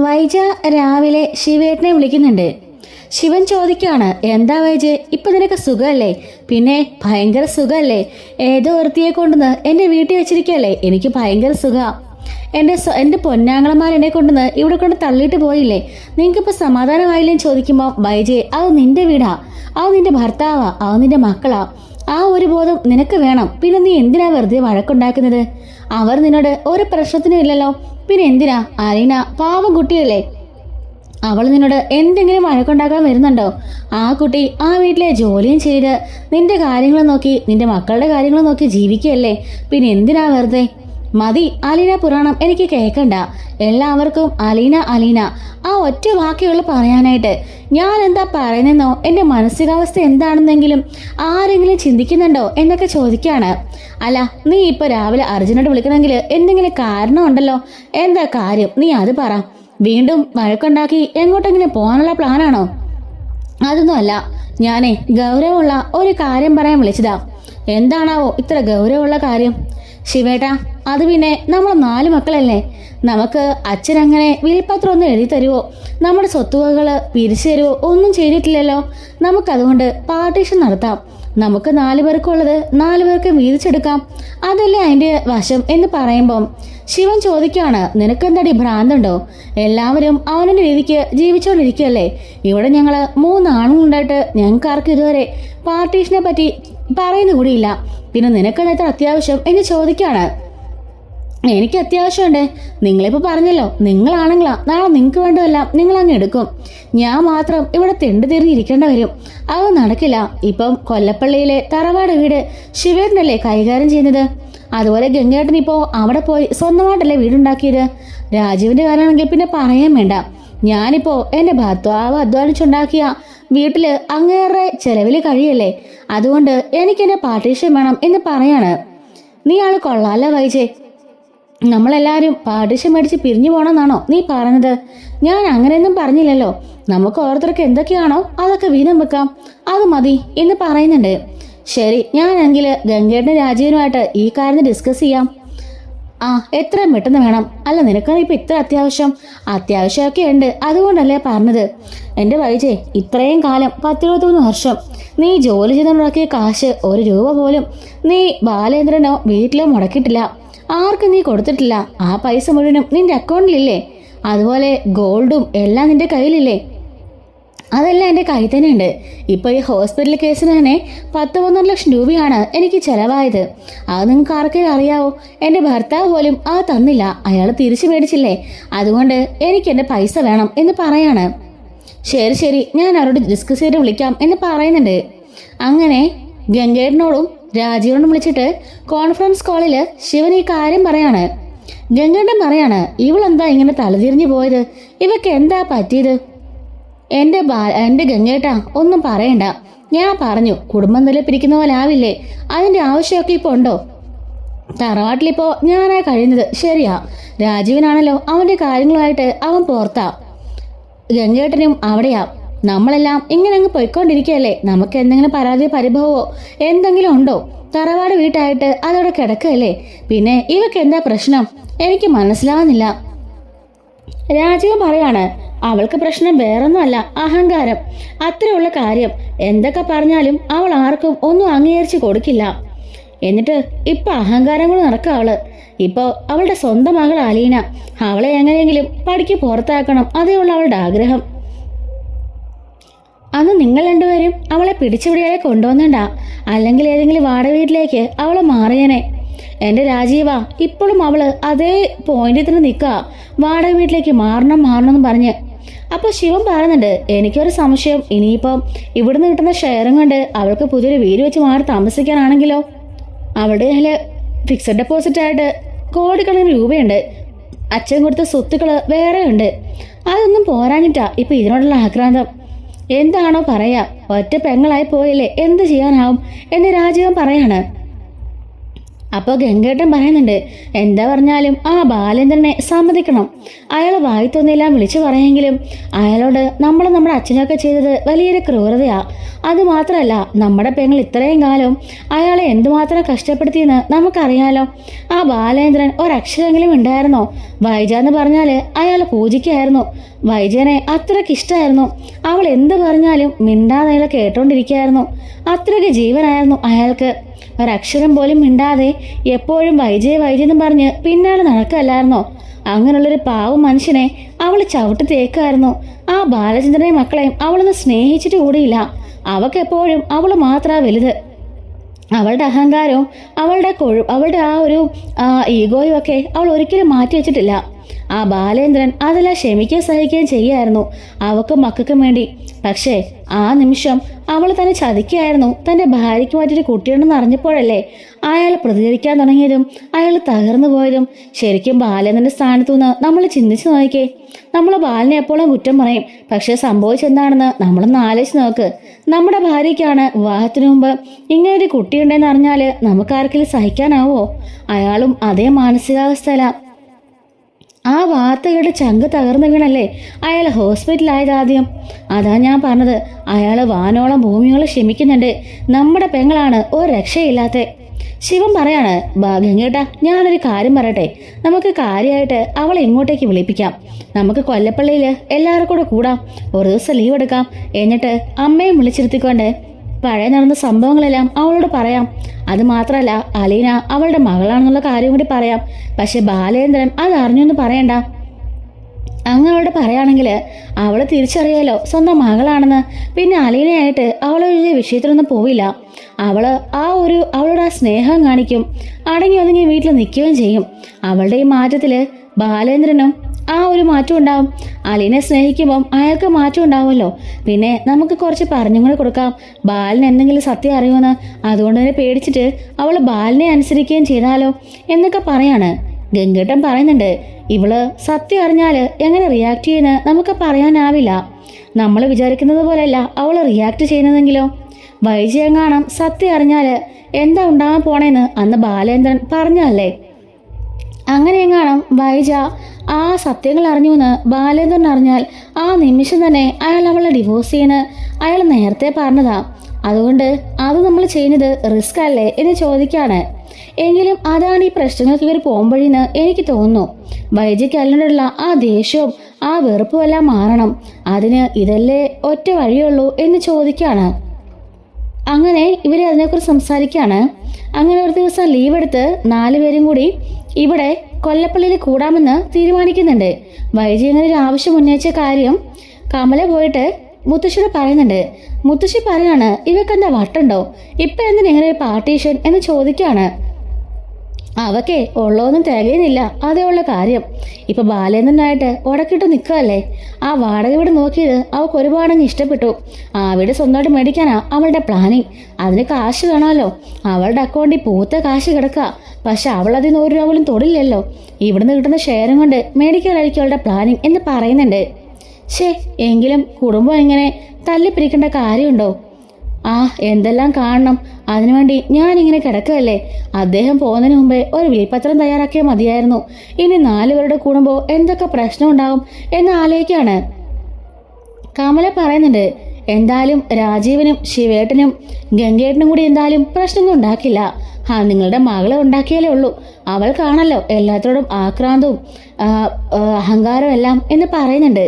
വൈജ രാവിലെ ശിവേട്ടനെ വിളിക്കുന്നുണ്ട്. ശിവൻ ചോദിക്കുകയാണ്, എന്താ വൈജ, ഇപ്പൊ നിനക്ക് സുഖമല്ലേ? പിന്നെ ഭയങ്കര സുഖമല്ലേ? ഏതോ വൃത്തിയെ കൊണ്ടുവന്ന് എന്റെ വീട്ടിൽ വെച്ചിരിക്കല്ലേ, എനിക്ക് ഭയങ്കര സുഖ. എൻ്റെ പൊന്നാങ്ങളമാരെന്നെ കൊണ്ടുവന്ന് ഇവിടെ കൊണ്ട് തള്ളിയിട്ട് പോയില്ലേ, നിങ്ങൾക്കിപ്പോൾ സമാധാനമായില്ലേന്ന് ചോദിക്കുമ്പോൾ വൈജയെ, അത് നിന്റെ വീടാ, അത് നിന്റെ ഭർത്താവാ, അത് നിന്റെ മക്കളാ. ആ ഒരു ബോധം നിനക്ക് വേണം. പിന്നെ നീ എന്തിനാ വെറുതെ വഴക്കുണ്ടാക്കുന്നത്? അവർ നിന്നോട് ഒരു പ്രശ്നത്തിനും ഇല്ലല്ലോ, പിന്നെ എന്തിനാ? അലീന പാവം കുട്ടിയല്ലേ, അവൾ നിന്നോട് എന്തെങ്കിലും വഴക്കുണ്ടാക്കാൻ വരുന്നുണ്ടോ? ആ കുട്ടി ആ വീട്ടിലെ ജോലിയും ചെയ്ത് നിന്റെ കാര്യങ്ങൾ നോക്കി നിന്റെ മക്കളുടെ കാര്യങ്ങൾ നോക്കി ജീവിക്കുകയല്ലേ, പിന്നെ എന്തിനാ വെറുതെ? മതി അലീന പുരാണം, എനിക്ക് കേൾക്കണ്ട. എല്ലാവർക്കും അലീന അലീന ആ ഒറ്റ വാക്കുകൾ പറയാനായിട്ട്. ഞാൻ എന്താ പറയുന്നെന്നോ എൻ്റെ മാനസികാവസ്ഥ എന്താണെന്നെങ്കിലും ആരെങ്കിലും ചിന്തിക്കുന്നുണ്ടോ എന്നൊക്കെ ചോദിക്കുകയാണ്. അല്ല, നീ ഇപ്പോൾ രാവിലെ അർജുനോട് വിളിക്കണമെങ്കിൽ എന്തെങ്കിലും കാരണമുണ്ടല്ലോ. എന്താ കാര്യം, നീ അത് പറ. വീണ്ടും വഴക്കുണ്ടാക്കി എങ്ങോട്ടെങ്കിലും പോകാനുള്ള പ്ലാനാണോ? അതൊന്നും അല്ല, ഞാനേ ഗൗരവമുള്ള ഒരു കാര്യം പറയാൻ വിളിച്ചതാ. എന്താണാവോ ഇത്ര ഗൗരവമുള്ള കാര്യം? ശിവേട്ടാ, അത് പിന്നെ നമ്മൾ 4 മക്കളല്ലേ, നമുക്ക് അച്ഛനങ്ങനെ വിൽപത്രം ഒന്നും എഴുതി തരുവോ, നമ്മുടെ സ്വത്തുവകകൾ പിരിച്ചു തരുവോ ഒന്നും ചെയ്തിട്ടില്ലല്ലോ. നമുക്കതുകൊണ്ട് പാർട്ടീഷൻ നടത്താം. നമുക്ക് 4 പേർക്കുള്ളത് 4 പേർക്ക് വീതിച്ചെടുക്കാം. അതല്ലേ അതിൻ്റെ വശം എന്ന് പറയുമ്പം ശിവൻ ചോദിക്കുകയാണ്, നിനക്കെന്താടി ഭ്രാന്തുണ്ടോ? എല്ലാവരും അവനവൻ്റെ രീതിക്ക് ജീവിച്ചുകൊണ്ടിരിക്കുകയല്ലേ. ഇവിടെ ഞങ്ങൾ 3 ആണുങ്ങളുണ്ടായിട്ട് ഞങ്ങൾക്ക് ആർക്കും ഇതുവരെ പാർട്ടീഷനെ പറ്റി പറയുന്ന കൂടിയില്ല. പിന്നെ നിനക്കെന്താ ഇത്ര അത്യാവശ്യം എന്ന് ചോദിക്കുകയാണ്. എനിക്ക് അത്യാവശ്യമുണ്ട്. നിങ്ങളിപ്പോൾ പറഞ്ഞല്ലോ, നിങ്ങളാണെങ്കിലാ നാളെ നിങ്ങൾക്ക് വേണ്ടതെല്ലാം നിങ്ങളങ്ങ് എടുക്കും. ഞാൻ മാത്രം ഇവിടെ തെണ്ടു തിരിഞ്ഞിരിക്കേണ്ട വരും. അത് നടക്കില്ല. ഇപ്പം കൊല്ലപ്പള്ളിയിലെ തറവാട് വീട് ശിവേട്ടനല്ലേ കൈകാര്യം ചെയ്യുന്നത്. അതുപോലെ ഗംഗേട്ടൻ ഇപ്പോൾ അവിടെ പോയി സ്വന്തമായിട്ടല്ലേ വീടുണ്ടാക്കിയത്. രാജീവിൻ്റെ കാര്യമാണെങ്കിൽ പിന്നെ പറയാൻ വേണ്ട. ഞാനിപ്പോൾ എൻ്റെ ഭർത്താവ് അധ്വാനിച്ചുണ്ടാക്കിയ വീട്ടിൽ അങ്ങേറെ ചെലവിൽ കഴിയല്ലേ. അതുകൊണ്ട് എനിക്കെൻ്റെ പാർട്ടീഷൻ വേണം എന്ന് പറയാണ്. നീ ആൾ കൊള്ളാല്ല വൈജേ, നമ്മളെല്ലാവരും പാർട്ടീഷൻ മേടിച്ച് പിരിഞ്ഞു പോകണമെന്നാണോ നീ പറഞ്ഞത്? ഞാൻ അങ്ങനെയൊന്നും പറഞ്ഞില്ലല്ലോ. നമുക്ക് ഓരോരുത്തർക്ക് എന്തൊക്കെയാണോ അതൊക്കെ വീതം വെക്കാം, അത് മതി എന്ന് പറയുന്നുണ്ട്. ശരി, ഞാനെങ്കിൽ ഗംഗേട്ടനും രാജീവനുമായിട്ട് ഈ കാര്യം ഡിസ്കസ് ചെയ്യാം. ആ, എത്രയും പെട്ടെന്ന് വേണം. അല്ല, നിനക്കാണ് ഇപ്പം ഇത്ര അത്യാവശ്യമൊക്കെ ഉണ്ട്, അതുകൊണ്ടല്ലേ പറഞ്ഞത്. എൻ്റെ വൈജേ, ഇത്രയും കാലം 10-23 വർഷം നീ ജോലി ചെയ്തുണ്ടാക്കിയ കാശ് 1 രൂപ പോലും നീ ബാലേന്ദ്രനോ വീട്ടിലോ മുടക്കിയിട്ടില്ല, ആർക്കും നീ കൊടുത്തിട്ടില്ല. ആ പൈസ മുഴുവനും നിന്റെ അക്കൗണ്ടിലില്ലേ? അതുപോലെ ഗോൾഡും എല്ലാം നിന്റെ കയ്യിലില്ലേ? അതെല്ലാം എൻ്റെ കയ്യിൽ തന്നെ ഉണ്ട്. ഇപ്പോൾ ഈ ഹോസ്പിറ്റൽ കേസിന് തന്നെ 10-12 ലക്ഷം രൂപയാണ് എനിക്ക് ചിലവായത്. അത് നിങ്ങൾക്ക് ആർക്കെങ്കിലും അറിയാവോ? എൻ്റെ ഭർത്താവ് പോലും അത് തന്നില്ല, അയാൾ തിരിച്ചു മേടിച്ചില്ലേ. അതുകൊണ്ട് എനിക്ക് എൻ്റെ പൈസ വേണം എന്ന് പറയാണ്. ശരി ശരി, ഞാൻ അവരോട് ഡിസ്കസ് ചെയ്ത് വിളിക്കാം എന്ന് പറയുന്നുണ്ട്. അങ്ങനെ ഗംഗേട്ടനോടും രാജീവനോടും വിളിച്ചിട്ട് കോൺഫറൻസ് കോളിൽ ശിവൻ ഈ കാര്യം പറയാണ്. ഗംഗേട്ടൻ പറയാണ്, ഇവളെന്താ ഇങ്ങനെ തലതിരിഞ്ഞു പോയത്? ഇവക്ക് എന്താ പറ്റിയത്? എൻ്റെ ഗംഗേട്ടാ, ഒന്നും പറയണ്ട. ഞാൻ പറഞ്ഞു, കുടുംബം നിലപ്പിരിക്കുന്ന പോലെ ആവില്ലേ. അതിൻ്റെ ആവശ്യമൊക്കെ ഇപ്പോൾ ഉണ്ടോ? തറവാട്ടിലിപ്പോൾ ഞാനാ കഴിയുന്നത്, ശരിയാ. രാജീവനാണല്ലോ അവൻ്റെ കാര്യങ്ങളുമായിട്ട് അവൻ പുറത്താ. ഗംഗേട്ടനും അവിടെയാ. നമ്മളെല്ലാം ഇങ്ങനെ അങ്ങ് പോയിക്കൊണ്ടിരിക്കുകയല്ലേ. നമുക്ക് എന്തെങ്കിലും പരാതി പരിഭവമോ എന്തെങ്കിലും ഉണ്ടോ? തറവാട് വീട്ടായിട്ട് അതവിടെ കിടക്കുകയല്ലേ. പിന്നെ ഇവക്ക് എന്താ പ്രശ്നം? എനിക്ക് മനസ്സിലാവുന്നില്ല. രാജീവൻ പറയാണ്, അവൾക്ക് പ്രശ്നം വേറൊന്നുമല്ല, അഹങ്കാരം. അത്രയുള്ള കാര്യം. എന്തൊക്കെ പറഞ്ഞാലും അവൾ ആർക്കും ഒന്നും അംഗീകരിച്ച് കൊടുക്കില്ല. എന്നിട്ട് ഇപ്പൊ അഹങ്കാരം കൊണ്ട് നടക്കുക അവള്. ഇപ്പോൾ അവളുടെ സ്വന്തം മകൾ അലീന, അവളെ എങ്ങനെയെങ്കിലും പഠിക്ക് പുറത്താക്കണം, അതേ ഉള്ള അവളുടെ ആഗ്രഹം. അന്ന് നിങ്ങൾ രണ്ടുപേരും അവളെ പിടിച്ചുപിടിയാലെ കൊണ്ടുവന്നണ്ട, അല്ലെങ്കിൽ ഏതെങ്കിലും വാടക വീട്ടിലേക്ക് അവളെ മാറിയനെ. എൻ്റെ രാജീവ, ഇപ്പോഴും അവള് അതേ പോയിന്റിൽ തന്നെ നിൽക്കുക, വാടക വീട്ടിലേക്ക് മാറണം എന്ന് പറഞ്ഞ്. അപ്പോൾ ശിവൻ പറയുന്നുണ്ട്, എനിക്കൊരു സംശയം, ഇനിയിപ്പം ഇവിടുന്ന് കിട്ടുന്ന ഷെയറും കൊണ്ട് അവൾക്ക് പുതിയൊരു വീട് വെച്ച് മാറി താമസിക്കാനാണെങ്കിലോ? അവളുടെ കയ്യിൽ ഫിക്സഡ് ഡെപ്പോസിറ്റായിട്ട് കോടിക്കണക്കിന് രൂപയുണ്ട്. അച്ഛൻ കൊടുത്ത സ്വത്തുക്കൾ വേറെ ഉണ്ട്. അതൊന്നും പോരാഞ്ഞിട്ടാ ഇപ്പം ഇതിനോടുള്ള ആക്രാന്തം. എന്താണോ പറയാ, ഒറ്റ പെങ്ങളായി പോയില്ലേ, എന്ത് ചെയ്യാനാവും എന്ന് രാജീവൻ പറയാണ്. അപ്പോൾ ഗംഗേട്ടൻ പറയുന്നുണ്ട്, എന്താ പറഞ്ഞാലും ആ ബാലേന്ദ്രനെ സമ്മതിക്കണം. അയാൾ വായിത്തൊന്നെല്ലാം വിളിച്ചു പറയെങ്കിലും അയാളോട് നമ്മുടെ അച്ഛനൊക്കെ ചെയ്തത് വലിയൊരു ക്രൂരതയാ. അതുമാത്രമല്ല, നമ്മുടെ പെങ്ങൾ ഇത്രയും കാലം അയാളെ എന്തുമാത്രം കഷ്ടപ്പെടുത്തിയെന്ന് നമുക്കറിയാലോ. ആ ബാലേന്ദ്രൻ ഒരക്ഷരമെങ്കിലും ഉണ്ടായിരുന്നോ? വൈജ എന്ന് പറഞ്ഞാൽ അയാൾ പൂജിക്കായിരുന്നു. വൈജനെ അത്രയ്ക്ക് ഇഷ്ടമായിരുന്നു. അവൾ എന്ത് പറഞ്ഞാലും മിണ്ടാതെ അയാൾ കേട്ടോണ്ടിരിക്കുകയായിരുന്നു. അത്രയ്ക്ക് ജീവനായിരുന്നു അയാൾക്ക്. ഒരക്ഷരം പോലും മിണ്ടാതെ എപ്പോഴും വൈജയെന്നും പറഞ്ഞ് പിന്നാലെ നടക്കല്ലായിരുന്നോ? അങ്ങനെയുള്ളൊരു പാവം മനുഷ്യനെ അവൾ ചവിട്ടി തേക്കായിരുന്നു. ആ ബാലചന്ദ്രനെ മക്കളെയും അവളൊന്ന് സ്നേഹിച്ചിട്ട് കൂടിയില്ല. അവക്കെപ്പോഴും അവൾ മാത്രമാ വലുത്. അവളുടെ അഹങ്കാരവും അവളുടെ ആ ഒരു ഈഗോയും ഒക്കെ അവൾ ഒരിക്കലും മാറ്റി വെച്ചിട്ടില്ല. ആ ബാലേന്ദ്രൻ അതെല്ലാം ക്ഷമിക്കുകയും സഹിക്കുകയും ചെയ്യായിരുന്നു അവക്കും മക്കൾക്കും വേണ്ടി. പക്ഷേ ആ നിമിഷം അവൾ തന്നെ ചതിക്കുകയായിരുന്നു. തൻ്റെ ഭാര്യയ്ക്ക് മാറ്റിയൊരു കുട്ടിയുണ്ടെന്ന് അറിഞ്ഞപ്പോഴല്ലേ അയാൾ പ്രതികരിക്കാൻ തുടങ്ങിയതും അയാൾ തകർന്നു പോയതും. ശരിക്കും ബാലേന്ദ്രൻ്റെ സ്ഥാനത്തു നിന്ന് നമ്മൾ ചിന്തിച്ചു നോക്കിയേ. നമ്മൾ ബാലിനെ എപ്പോഴും കുറ്റം പറയും. പക്ഷെ സംഭവിച്ചെന്താണെന്ന് നമ്മളൊന്ന് ആലോചിച്ച് നോക്ക്. നമ്മുടെ ഭാര്യയ്ക്കാണ് വിവാഹത്തിനു മുമ്പ് ഇങ്ങനൊരു കുട്ടിയുണ്ടെന്ന് അറിഞ്ഞാൽ നമുക്കാർക്കെങ്കിലും സഹിക്കാനാവോ? അയാളും അതേ മാനസികാവസ്ഥയിലാണ്. ആ വാർത്ത കേട്ട് ചങ്ക് തകർന്നു വീണല്ലേ അയാൾ ഹോസ്പിറ്റലായത് ആദ്യം. അതാ ഞാൻ പറഞ്ഞത്, അയാൾ വാനോളം ഭൂമിയോളം ക്ഷമിക്കുന്നുണ്ട്. നമ്മുടെ പെങ്ങളാണ് ഒരു രക്ഷയില്ലാത്ത. ശിവൻ പറയാണ്, ഗംഗേട്ടാ ഞാനൊരു കാര്യം പറയട്ടെ, നമുക്ക് കാര്യമായിട്ട് അവളെ ഇങ്ങോട്ടേക്ക് വിളിപ്പിക്കാം. നമുക്ക് കൊല്ലപ്പള്ളിയിൽ എല്ലാവർക്കും കൂടെ കൂടാം. ഒരു ദിവസം ലീവ് എടുക്കാം. എന്നിട്ട് അമ്മയും വിളിച്ചിരുത്തിക്കൊണ്ട് പഴയ നടന്ന സംഭവങ്ങളെല്ലാം അവളോട് പറയാം. അത് മാത്രമല്ല, അലീന അവളുടെ മകളാണെന്നുള്ള കാര്യം കൂടി പറയാം. പക്ഷെ ബാലേന്ദ്രൻ അത് അറിഞ്ഞൊന്നും പറയണ്ട. അങ്ങനോട് പറയുകയാണെങ്കിൽ അവൾ തിരിച്ചറിയാലോ സ്വന്തം മകളാണെന്ന്. പിന്നെ അലീനയായിട്ട് അവളൊരു വിഷയത്തിലൊന്നും പോവില്ല. അവളുടെ ആ സ്നേഹം കാണിക്കും. അടങ്ങി ഒതുങ്ങി വീട്ടിൽ നിൽക്കുകയും ചെയ്യും. അവളുടെ ഈ മാറ്റത്തിൽ ബാലേന്ദ്രനും ആ ഒരു മാറ്റം ഉണ്ടാവും. അലീനെ സ്നേഹിക്കുമ്പം അയാൾക്ക് മാറ്റം ഉണ്ടാവുമല്ലോ. പിന്നെ നമുക്ക് കുറച്ച് പറഞ്ഞും കൂടെ കൊടുക്കാം, ബാലിന് എന്തെങ്കിലും സത്യം അറിയുമെന്ന്. അതുകൊണ്ട് തന്നെ പേടിച്ചിട്ട് അവൾ ബാലിനെ അനുസരിക്കുകയും ചെയ്താലോ എന്നൊക്കെ പറയാണ്. ഗംഗേട്ടൻ പറയുന്നുണ്ട്, ഇവള് സത്യം അറിഞ്ഞാൽ എങ്ങനെ റിയാക്ട് ചെയ്യുന്ന നമുക്ക് പറയാനാവില്ല. നമ്മൾ വിചാരിക്കുന്നത് പോലെയല്ല അവൾ റിയാക്ട് ചെയ്യുന്നതെങ്കിലോ. വൈജയങ്ങാണം സത്യം അറിഞ്ഞാൽ എന്താ ഉണ്ടാകാൻ പോണേന്ന് അന്ന് ബാലേന്ദ്രൻ പറഞ്ഞല്ലേ. അങ്ങനെ എങ്ങാണം വൈജ ആ സത്യങ്ങൾ അറിഞ്ഞു എന്ന് ബാലേന്ദ്രൻ അറിഞ്ഞാൽ ആ നിമിഷം തന്നെ അയാൾ അവളെ ഡിവോഴ്സ് ചെയ്യുന്ന അയാൾ നേരത്തെ പറഞ്ഞതാ. അതുകൊണ്ട് അത് നമ്മൾ ചെയ്യുന്നത് റിസ്ക് അല്ലേ എന്ന് ചോദിക്കാണ്. എങ്കിലും അതാണ് ഈ പ്രശ്നങ്ങൾക്ക് ഇവർ പോകുമ്പോഴെന്ന് എനിക്ക് തോന്നുന്നു. വൈജയ്ക്ക് അല്ലനോടുള്ള ആ ദേഷ്യവും ആ വെറുപ്പും എല്ലാം മാറണം. അതിന് ഇതല്ലേ ഒറ്റ വഴിയുള്ളൂ എന്ന് ചോദിക്കാണ്. അങ്ങനെ ഇവരെ അതിനെക്കുറിച്ച് സംസാരിക്കുകയാണ്. അങ്ങനെ ഒരു ദിവസം ലീവ് എടുത്ത് 4 പേരും കൂടി ഇവിടെ കൊല്ലപ്പള്ളിയിൽ കൂടാമെന്ന് തീരുമാനിക്കുന്നുണ്ട്. വൈജി ഇങ്ങനെ ഒരു ആവശ്യം ഉന്നയിച്ച കാര്യം കമല പോയിട്ട് മുത്തശ്ശിയോട് പറയുന്നുണ്ട്. മുത്തശ്ശി പറയാണ്, ഇവക്കെന്താ വട്ടുണ്ടോ, ഇപ്പം എന്തിനാ ഇങ്ങനെ ഒരു പാർട്ടീഷൻ എന്ന് ചോദിക്കുകയാണ്. അവക്കേ ഉള്ളതൊന്നും തികയുന്നില്ല, അതേ ഉള്ള കാര്യം. ഇപ്പൊ ബാലേന്ദ്രനായിട്ട് ഉടക്കിട്ട് നിൽക്കുകയല്ലേ. ആ വാടക വീട് നോക്കിയത് അവൾക്ക് ഒരുപാടങ്ങ് ഇഷ്ടപ്പെട്ടു. ആ വീട് സ്വന്തമായിട്ട് മേടിക്കാനാ അവളുടെ പ്ലാനിങ്. അതിന് കാശ് വേണമല്ലോ. അവളുടെ അക്കൗണ്ടിൽ പൂത്ത കാശ് കിടക്കുക. പക്ഷെ അവൾ അതിന് 1 രൂപ പോലും തൊടില്ലല്ലോ. ഇവിടുന്ന് കിട്ടുന്ന ഷെയറും കൊണ്ട് മേടിക്കാനായിരിക്കും അവളുടെ പ്ലാനിങ് എന്ന് പറയുന്നുണ്ട്. എങ്കിലും കുടുംബം ഇങ്ങനെ തല്ലിപ്പിരിക്കേണ്ട കാര്യമുണ്ടോ? എന്തെല്ലാം കാണണം. അതിനുവേണ്ടി ഞാനിങ്ങനെ കിടക്കുകയല്ലേ. അദ്ദേഹം പോകുന്നതിന് മുമ്പേ ഒരു വിളിപ്പത്രം തയ്യാറാക്കിയാൽ മതിയായിരുന്നു. ഇനി 4 പേരുടെ കൂടുമ്പോൾ എന്തൊക്കെ പ്രശ്നം ഉണ്ടാവും എന്ന് ആലോചിക്കാണ്. കമല പറയുന്നുണ്ട്, എന്തായാലും രാജീവനും ശിവേട്ടനും ഗംഗേട്ടനും കൂടി എന്തായാലും പ്രശ്നമൊന്നും ഉണ്ടാക്കില്ല. നിങ്ങളുടെ മകളെ ഉണ്ടാക്കിയാലേ ഉള്ളൂ. അവൾ കാണല്ലോ എല്ലാത്തോടും ആക്രാന്തവും അഹങ്കാരവും എല്ലാം എന്ന് പറയുന്നുണ്ട്.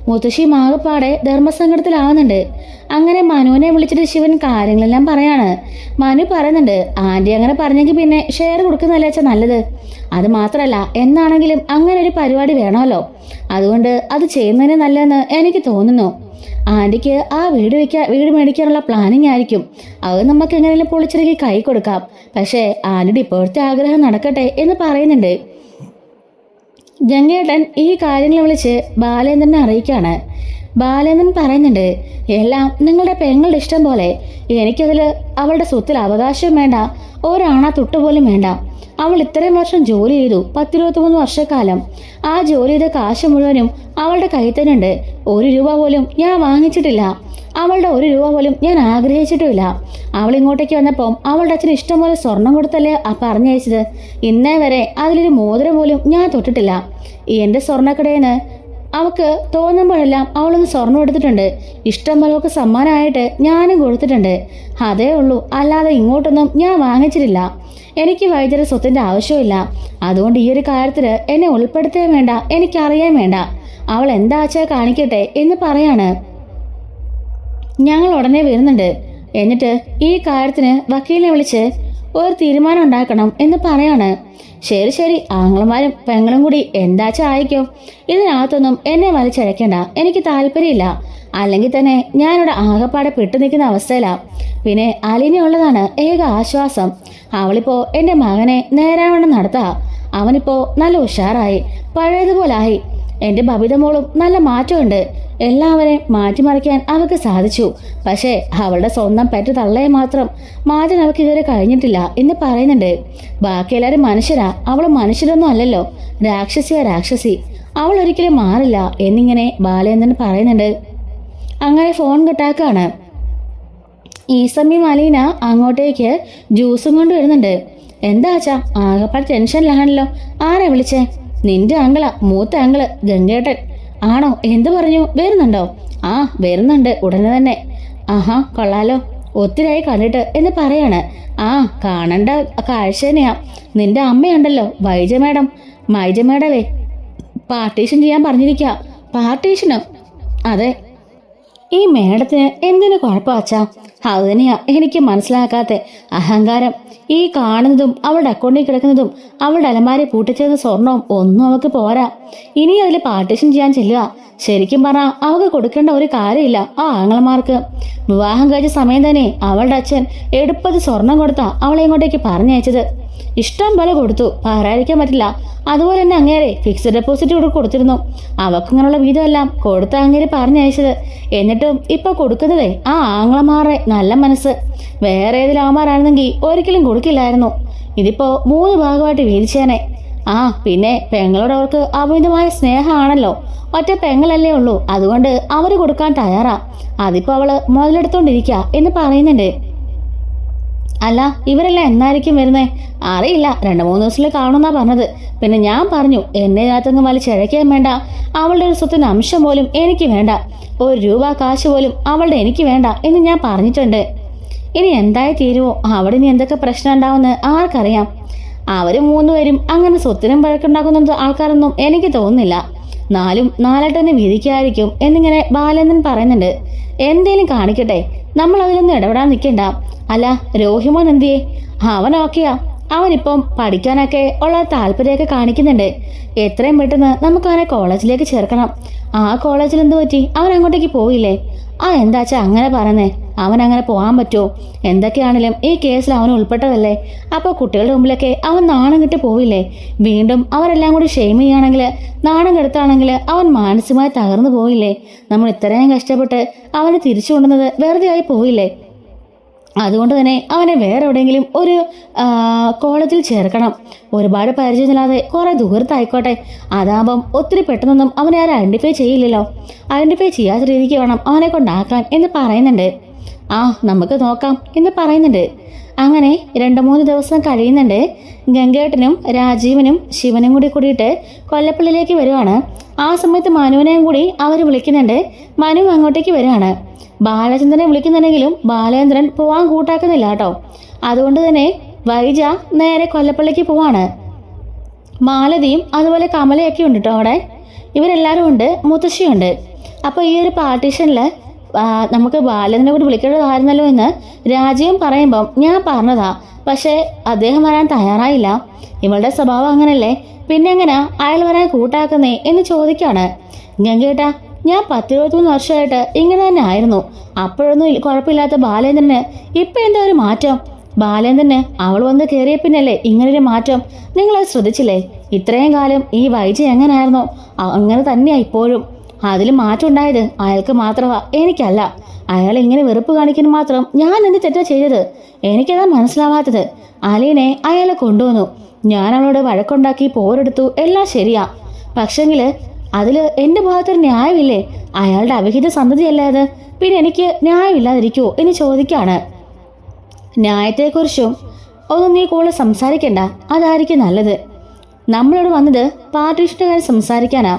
മുത്തശ്ശി മാകപ്പാടെ ധർമ്മസങ്കടത്തിലാവുന്നുണ്ട്. അങ്ങനെ മനുവിനെ വിളിച്ചിട്ട് ശിവൻ കാര്യങ്ങളെല്ലാം പറയാണ്. മനു പറയുന്നുണ്ട്, ആന്റി അങ്ങനെ പറഞ്ഞെങ്കിൽ പിന്നെ ഷെയർ കൊടുക്കുന്നതല്ലേ വെച്ചാൽ നല്ലത്. അത് മാത്രമല്ല, എന്നാണെങ്കിലും അങ്ങനെ ഒരു പരിപാടി വേണമല്ലോ. അതുകൊണ്ട് അത് ചെയ്യുന്നതിന് നല്ലതെന്ന് എനിക്ക് തോന്നുന്നു. ആന്റിക്ക് ആ വീട് മേടിക്കാനുള്ള പ്ലാനിങ് ആയിരിക്കും. അത് നമുക്ക് എങ്ങനെയും പൊളിച്ചിറക്കി കൈ കൊടുക്കാം. പക്ഷേ ആന്റിയുടെ ഇപ്പോഴത്തെ ആഗ്രഹം നടക്കട്ടെ എന്ന് പറയുന്നുണ്ട്. ഗംഗേട്ടൻ ഈ കാര്യങ്ങൾ വിളിച്ച് ബാലേന്ദ്രനെ അറിയിക്കാണ്. ബാലേന്ദ്രൻ പറയുന്നുണ്ട്, എല്ലാം നിങ്ങളുടെ പെങ്ങളുടെ ഇഷ്ടം പോലെ. എനിക്കതിൽ അവളുടെ സ്വത്തിൽ അവകാശവും വേണ്ട, ഒരാണാ തൊട്ടുപോലും വേണ്ട. അവൾ ഇത്രയും വർഷം ജോലി ചെയ്തു, 10-23 വർഷക്കാലം. ആ ജോലി ചെയ്ത കാശ് മുഴുവനും അവളുടെ കയ്യിൽ തന്നെ ഉണ്ട്. 1 രൂപ പോലും ഞാൻ വാങ്ങിച്ചിട്ടില്ല. അവളുടെ 1 രൂപ പോലും ഞാൻ ആഗ്രഹിച്ചിട്ടുമില്ല. അവൾ ഇങ്ങോട്ടേക്ക് വന്നപ്പോൾ അവളുടെ അച്ഛന് ഇഷ്ടംപോലെ സ്വർണം കൊടുത്തല്ലേ പറഞ്ഞയച്ചത്. ഇന്നേ വരെ അതിലൊരു മോതിരം പോലും ഞാൻ തൊട്ടിട്ടില്ല. എൻ്റെ സ്വർണ്ണക്കടയിൽ നിന്ന് അവൾക്ക് തോന്നുമ്പോഴെല്ലാം അവളൊന്ന് സ്വർണം എടുത്തിട്ടുണ്ട്. ഇഷ്ടം പോലെ സമ്മാനമായിട്ട് ഞാനും കൊടുത്തിട്ടുണ്ട്. അതേ ഉള്ളൂ, അല്ലാതെ ഇങ്ങോട്ടൊന്നും ഞാൻ വാങ്ങിച്ചിട്ടില്ല. എനിക്ക് വൈദ്യരുടെ സ്വത്തിൻ്റെ ആവശ്യമില്ല. അതുകൊണ്ട് ഈ ഒരു കാര്യത്തിൽ എന്നെ ഉൾപ്പെടുത്തുകയും വേണ്ട, എനിക്കറിയാൻ വേണ്ട. അവൾ എന്താച്ചാ കാണിക്കട്ടെ എന്ന് പറയാണ്. ഞങ്ങൾ ഉടനെ വരുന്നുണ്ട്. എന്നിട്ട് ഈ കാര്യത്തിന് വക്കീലിനെ വിളിച്ച് ഒരു തീരുമാനം ഉണ്ടാക്കണം എന്ന് പറയാണ്. ശരി ശരി, ആങ്ങളമാരും പെങ്ങളും കൂടി എന്താച്ചാ ആയിക്കോ. ഇതിനകത്തൊന്നും എന്നെ വലിച്ചഴക്കേണ്ട, എനിക്ക് താല്പര്യമില്ല. അല്ലെങ്കിൽ തന്നെ ഞാനിവിടെ ആകെപ്പാടെ പെട്ടു നിൽക്കുന്ന അവസ്ഥയിലാണ്. പിന്നെ അലിനുള്ളതാണ് ഏക ആശ്വാസം. അവളിപ്പോ എൻ്റെ മകനെ നേരാവണ്ണം നടത്താ. അവനിപ്പോ നല്ല ഉഷാറായി, പഴയതുപോലായി. എൻ്റെ ബബിത മോളും നല്ല മാറ്റമുണ്ട്. എല്ലാവരെയും മാറ്റിമറിക്കാൻ അവൾക്ക് സാധിച്ചു. പക്ഷേ അവളുടെ സ്വന്തം പെറ്റ തള്ളയെ മാത്രം മാറ്റാൻ അവൾക്ക് ഇതുവരെ കഴിഞ്ഞിട്ടില്ല എന്ന് പറയുന്നുണ്ട്. ബാക്കി എല്ലാവരും മനുഷ്യരാ, അവൾ മനുഷ്യരൊന്നും അല്ലല്ലോ. രാക്ഷസിയാ രാക്ഷസി, അവൾ ഒരിക്കലും മാറില്ല എന്നിങ്ങനെ ബാലേന്ദ്രൻ പറയുന്നുണ്ട്. അങ്ങനെ ഫോൺ കട്ടാക്കാണ്. ഈ സമയം അലീന അങ്ങോട്ടേക്ക് ജ്യൂസും കൊണ്ട് വരുന്നുണ്ട്. എന്താച്ചാ ആകെപ്പാട് ടെൻഷനിലാണല്ലോ. ആരെ വിളിച്ചേ? നിന്റെ ആംഗിളാ, മൂത്ത ആംഗിള് ഗംഗേട്ടൻ. ആണോ? എന്ത് പറഞ്ഞു? വരുന്നുണ്ടോ? ആ വരുന്നുണ്ട്, ഉടനെ തന്നെ. ആഹാ കൊള്ളാലോ, ഒത്തിരിയായി കണ്ടിട്ട് എന്ന് പറയാണ്. ആ കാണണ്ട കാഴ്ച തന്നെയാ. നിന്റെ അമ്മയുണ്ടല്ലോ വൈജ മേഡം, പാർട്ടീഷൻ ചെയ്യാൻ പറഞ്ഞിരിക്കുക. പാർട്ടീഷനോ? അതെ. ഈ മേഡത്തിന് എന്തിനു കുഴപ്പമാച്ചാ? അത് തന്നെയാ എനിക്ക് മനസ്സിലാക്കാത്ത അഹങ്കാരം. ഈ കാണുന്നതും അവളുടെ അക്കൗണ്ടിൽ കിടക്കുന്നതും അവളുടെ അലമാരി പൂട്ടിച്ചേർന്ന സ്വർണവും ഒന്നും അവൾക്ക് പോരാ. ഇനി അതിൽ പാർട്ടീഷൻ ചെയ്യാൻ ചെല്ലുക. ശരിക്കും പറഞ്ഞാൽ അവൾക്ക് കൊടുക്കേണ്ട ഒരു കാര്യമില്ല ആ ആങ്ങളമാർക്ക്. വിവാഹം കഴിച്ച സമയം തന്നെ അവളുടെ അച്ഛൻ എടുപ്പത് സ്വർണം കൊടുത്താ അവളെ ഇങ്ങോട്ടേക്ക് പറഞ്ഞയച്ചത്. ഇഷ്ടം പോലെ കൊടുത്തു, പറയാതിരിക്കാൻ പറ്റില്ല. അതുപോലെ തന്നെ അങ്ങേരെ ഫിക്സഡ് ഡെപ്പോസിറ്റ് കൂടെ കൊടുത്തിരുന്നു. അവക്കിങ്ങനെയുള്ള വീതമെല്ലാം കൊടുത്ത അങ്ങേര് പറഞ്ഞയച്ചത്. എന്നിട്ടും ഇപ്പൊ കൊടുക്കുന്നതേ ആ ആങ്ങളമാരുടെ നല്ല മനസ്സ്. വേറെ ഏതിലാമാരായിരുന്നെങ്കിൽ ഒരിക്കലും കൊടുക്കില്ലായിരുന്നു. ഇതിപ്പോ 3 ഭാഗമായിട്ട് വീതിച്ചേനെ. ആ പിന്നെ പെങ്ങളോട് അവർക്ക് അമിതമായ സ്നേഹമാണല്ലോ. ഒറ്റ പെങ്ങളല്ലേ ഉള്ളൂ, അതുകൊണ്ട് അവര് കൊടുക്കാൻ തയ്യാറാ. അതിപ്പോ അവള് മുതലെടുത്തോണ്ടിരിക്കുക എന്ന് പറയുന്നുണ്ട്. അല്ല ഇവരെല്ലാം എന്നായിരിക്കും വരുന്നേ? അറിയില്ല, 2-3 ദിവസത്തിൽ കാണുമെന്നാ പറഞ്ഞത്. പിന്നെ ഞാൻ പറഞ്ഞു എന്നെ ഇതിനകത്തങ്ങ് വലിച്ചിഴയ്ക്കാൻ വേണ്ട. അവളുടെ ഒരു സ്വത്തിന് അംശം പോലും എനിക്ക് വേണ്ട. 1 രൂപ കാശ് പോലും അവളുടെ എനിക്ക് വേണ്ട എന്ന് ഞാൻ പറഞ്ഞിട്ടുണ്ട്. ഇനി എന്തായി തീരുവോ? അവിടെ ഇനി എന്തൊക്കെ പ്രശ്നം ഉണ്ടാവുമെന്ന് ആർക്കറിയാം. അവര് 3 പേരും അങ്ങനെ സ്വത്തിനും വഴക്കുണ്ടാക്കുന്ന ആൾക്കാരൊന്നും എനിക്ക് തോന്നുന്നില്ല. 4ഉം 4-8 വീതിക്കായിരിക്കും എന്നിങ്ങനെ ബാലേന്ദ്രൻ പറയുന്നുണ്ട്. എന്തേലും കാണിക്കട്ടെ, നമ്മൾ അതിലൊന്നും ഇടപെടാൻ നിൽക്കണ്ട. അല്ല രോഹിമോൻ എന്തിയേ? അവൻ ഓക്കെയാ. അവനിപ്പം പഠിക്കാനൊക്കെ ഉള്ള താല്പര്യമൊക്കെ കാണിക്കുന്നുണ്ട്. എത്രയും പെട്ടെന്ന് നമുക്ക് അവനെ കോളേജിലേക്ക് ചേർക്കണം. ആ കോളേജിൽ എന്ത് പറ്റി? അവൻ അങ്ങോട്ടേക്ക് പോയില്ലേ? ആ എന്താച്ചാ അങ്ങനെ പറഞ്ഞേ? അവൻ അങ്ങനെ പോകാൻ പറ്റുമോ? എന്തൊക്കെയാണെങ്കിലും ഈ കേസിൽ അവൻ ഉൾപ്പെട്ടതല്ലേ. അപ്പോൾ കുട്ടികളുടെ മുമ്പിലൊക്കെ അവൻ നാണം കെട്ട് പോവില്ലേ? വീണ്ടും അവരെല്ലാം കൂടി ഷെയിം ചെയ്യുകയാണെങ്കിൽ, നാണം കെടുത്താണെങ്കിൽ അവൻ മാനസികമായി തകർന്നു പോയില്ലേ? നമ്മൾ ഇത്രയും കഷ്ടപ്പെട്ട് അവനെ തിരിച്ചു കൊണ്ടുവന്നത് വെറുതെ ആയി പോയില്ലേ? അതുകൊണ്ട് തന്നെ അവനെ വേറെ എവിടെയെങ്കിലും ഒരു കോളേജിൽ ചേർക്കണം. ഒരുപാട് പരിചയമില്ലാതെ കുറെ ദൂരത്തായിക്കോട്ടെ. അതാകുമ്പം ഒത്തിരി പെട്ടെന്നൊന്നും അവനെ ആരും ഐഡന്റിഫൈ ചെയ്യില്ലല്ലോ. ഐഡന്റിഫൈ ചെയ്യാത്ത രീതിക്ക് വേണം അവനെ കൊണ്ടാക്കാൻ എന്ന് പറയുന്നുണ്ട്. ആ നമുക്ക് നോക്കാം എന്ന് പറയുന്നുണ്ട്. അങ്ങനെ 2-3 ദിവസം കഴിയുന്നുണ്ട്. ഗംഗേട്ടനും രാജീവനും ശിവനും കൂടിയിട്ട് കൊല്ലപ്പള്ളിയിലേക്ക് വരുവാണ്. ആ സമയത്ത് മനുവിനെയും കൂടി അവർ വിളിക്കുന്നുണ്ട്. മനു അങ്ങോട്ടേക്ക് വരികയാണ്. ബാലചന്ദ്രനെ വിളിക്കുന്നുണ്ടെങ്കിലും ബാലേന്ദ്രൻ പോവാൻ കൂട്ടാക്കുന്നില്ല കേട്ടോ. അതുകൊണ്ട് തന്നെ വൈജ നേരെ കൊല്ലപ്പള്ളിക്ക് പോവാണ്. മാലതിയും അതുപോലെ കമലയൊക്കെ ഉണ്ട് കേട്ടോ അവിടെ. ഇവരെല്ലാവരും ഉണ്ട്, മുത്തശ്ശിയുണ്ട്. അപ്പോൾ ഈ ഒരു പാർട്ടീഷനിൽ നമുക്ക് ബാലേന്ദ്രനെ കൂടി വിളിക്കേണ്ടതായിരുന്നല്ലോ എന്ന് രാജീവൻ പറയുമ്പം ഞാൻ പറഞ്ഞതാ. പക്ഷേ അദ്ദേഹം വരാൻ തയ്യാറായില്ല. ഇവളുടെ സ്വഭാവം അങ്ങനല്ലേ, പിന്നെ എങ്ങനെയാ അയാൾ വരാൻ കൂട്ടാക്കുന്നേ എന്ന് ചോദിക്കാണ്. ഗംഗേട്ടാ, ഞാൻ 10-23 വർഷമായിട്ട് ഇങ്ങനെ തന്നെ ആയിരുന്നു. അപ്പോഴൊന്നും കുഴപ്പമില്ലാത്ത ബാലേന്ദ്രന് ഇപ്പം എന്താ ഒരു മാറ്റം? ബാലേന്ദ്രന് അവൾ വന്ന് കയറിയ പിന്നല്ലേ ഇങ്ങനൊരു മാറ്റം? നിങ്ങളത് ശ്രദ്ധിച്ചില്ലേ? ഇത്രയും കാലം ഈ വൈജ എങ്ങനെയായിരുന്നോ അങ്ങനെ തന്നെയാ ഇപ്പോഴും. അതിൽ മാറ്റം ഉണ്ടായത് അയാൾക്ക് മാത്രമാ, എനിക്കല്ല. അയാൾ ഇങ്ങനെ വെറുപ്പ് കാണിക്കാൻ മാത്രം ഞാൻ എന്ത് തെറ്റാ ചെയ്തത്? എനിക്കതാ മനസ്സിലാവാത്തത്. അലീനെ അയാളെ കൊണ്ടുവന്നു, ഞാൻ അവളോട് വഴക്കുണ്ടാക്കി പോരെടുത്തു, എല്ലാം ശരിയാ. പക്ഷെങ്കിൽ അതിൽ എൻ്റെ ഭാഗത്തൊരു ന്യായമില്ലേ? അയാളുടെ അവിഹിത സന്തതിയല്ലേ അത്? പിന്നെ എനിക്ക് ന്യായമില്ലാതിരിക്കുമോ എന്ന് ചോദിക്കാണ്. ന്യായത്തെക്കുറിച്ചും ഒന്നും നീ കൂടുതൽ സംസാരിക്കണ്ട, അതായിരിക്കും നല്ലത്. നമ്മളിവിടെ വന്നത് പാർട്ടീഷന്റെ കാര്യം സംസാരിക്കാനാ.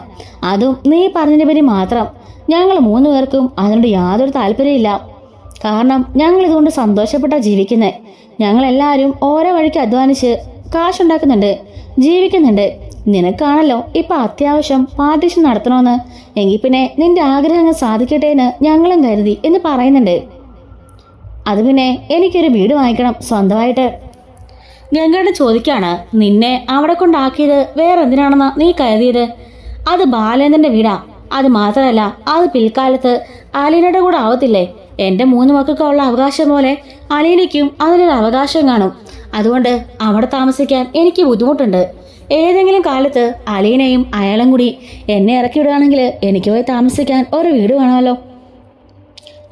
അതും നീ പറഞ്ഞതിനെ പറ്റി മാത്രം. ഞങ്ങൾ 3 പേർക്കും അതിനോട് യാതൊരു താല്പര്യമില്ല. കാരണം ഞങ്ങൾ ഇതുകൊണ്ട് സന്തോഷപ്പെട്ടാ ജീവിക്കുന്നത്. ഞങ്ങളെല്ലാവരും ഓരോ വഴിക്ക് അധ്വാനിച്ച് കാശുണ്ടാക്കുന്നുണ്ട്, ജീവിക്കുന്നുണ്ട്. നിനക്കാണല്ലോ ഇപ്പൊ അത്യാവശ്യം പാർട്ടീഷൻ നടത്തണമെന്ന്. എങ്കിൽ പിന്നെ നിന്റെ ആഗ്രഹങ്ങൾ സാധിക്കട്ടെ എന്ന് ഞങ്ങളും കരുതി എന്ന് പറയുന്നുണ്ട്. അത് പിന്നെ എനിക്കൊരു വീട് വാങ്ങിക്കണം സ്വന്തമായിട്ട്. ഗംഗയുടെ ചോദിക്കാണ്, നിന്നെ അവിടെ കൊണ്ടാക്കിയത് വേറെ എന്തിനാണെന്നാ നീ കരുതിയത്? അത് ബാലേന്ദ്രന്റെ വീടാ. അത് മാത്രമല്ല, അത് പിൽക്കാലത്ത് അലീനയുടെ കൂടെ ആവത്തില്ലേ? എന്റെ 3 മക്കൾക്കുള്ള അവകാശം പോലെ അലീനയ്ക്കും അതിനൊരു അവകാശം കാണും. അതുകൊണ്ട് അവിടെ താമസിക്കാൻ എനിക്ക് ബുദ്ധിമുട്ടുണ്ട്. ഏതെങ്കിലും കാലത്ത് അലീനയും അയാളും കൂടി എന്നെ ഇറക്കി വിടുകയാണെങ്കിൽ എനിക്ക് പോയി താമസിക്കാൻ ഒരു വീട് വേണമല്ലോ.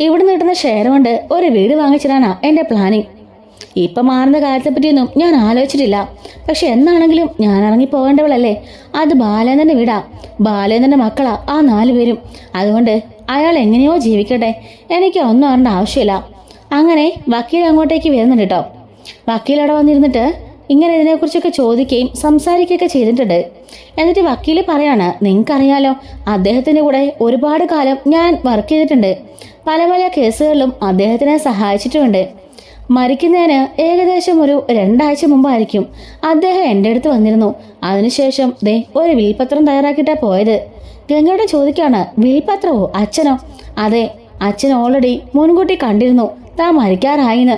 ഇവിടെ കിട്ടുന്ന ഷെയർ കൊണ്ട് ഒരു വീട് വാങ്ങിച്ചിടാനാ എന്റെ പ്ലാനിങ്. ഇപ്പൊ മാറുന്ന കാര്യത്തെ പറ്റിയൊന്നും ഞാൻ ആലോചിച്ചിട്ടില്ല. പക്ഷെ എന്നാണെങ്കിലും ഞാൻ ഇറങ്ങി പോകേണ്ടവളല്ലേ. അത് ബാലേന്ദ്രന്റെ വീടാ, ബാലേന്ദ്രന്റെ മക്കളാ ആ 4 പേരും. അതുകൊണ്ട് അയാൾ എങ്ങനെയോ ജീവിക്കട്ടെ, എനിക്ക് ഒന്നും അറിയേണ്ട ആവശ്യമില്ല. അങ്ങനെ വക്കീൽ അങ്ങോട്ടേക്ക് വരുന്നുണ്ട് കേട്ടോ. വക്കീൽ അവിടെ വന്നിരുന്നിട്ട് ഇങ്ങനെ ഇതിനെക്കുറിച്ചൊക്കെ ചോദിക്കുകയും സംസാരിക്കുകയൊക്കെ ചെയ്തിട്ടുണ്ട്. എന്നിട്ട് വക്കീൽ പറയാണ്, നിങ്ങൾക്കറിയാലോ, അദ്ദേഹത്തിന്റെ കൂടെ ഒരുപാട് കാലം ഞാൻ വർക്ക് ചെയ്തിട്ടുണ്ട്. പല പല കേസുകളിലും അദ്ദേഹത്തിനെ സഹായിച്ചിട്ടുമുണ്ട്. മരിക്കുന്നതിന് ഏകദേശം ഒരു 2 ആഴ്ച മുമ്പായിരിക്കും അദ്ദേഹം എൻ്റെ അടുത്ത് വന്നിരുന്നു. അതിനുശേഷം ഒരു വിൽപത്രം തയ്യാറാക്കിയിട്ടാ പോയത്. ഗംഗയുടെ ചോദിക്കാണ്, വിൽപത്രമോ? അച്ഛനോ? അതെ, അച്ഛൻ ഓൾറെഡി മുൻകൂട്ടി കണ്ടിരുന്നു താൻ മരിക്കാറായിന്ന്.